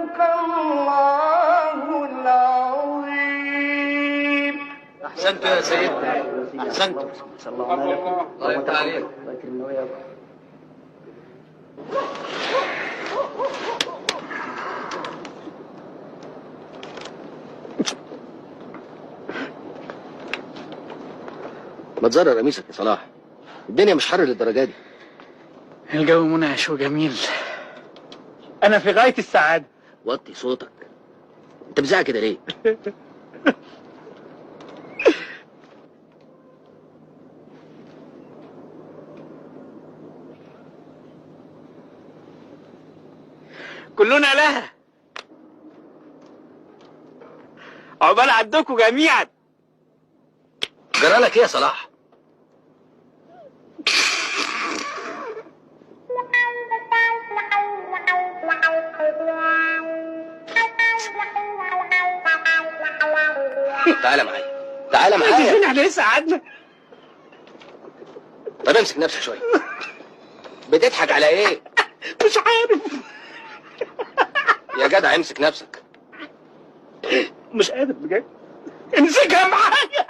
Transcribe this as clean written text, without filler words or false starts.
الله العظيم. احسنت يا سيدنا، احسنت. الله يفتح عليك. ما تزرر قميصك يا صلاح، الدنيا مش حر للدرجه دي. الجو منعش وجميل، انا في غاية السعادة. وطي صوتك، انت بتزعق كده ليه؟ كلنا لها، عقبال عندكم جميعا. جرالك ايه يا صلاح؟ تعالى معايا، تعالى معايا. فين احنا لسه قعدنا؟ طب امسك نفسك شويه، بتضحك على ايه؟ مش عارف. يا جدع امسك نفسك. مش قادر بجد. امسكها معايا.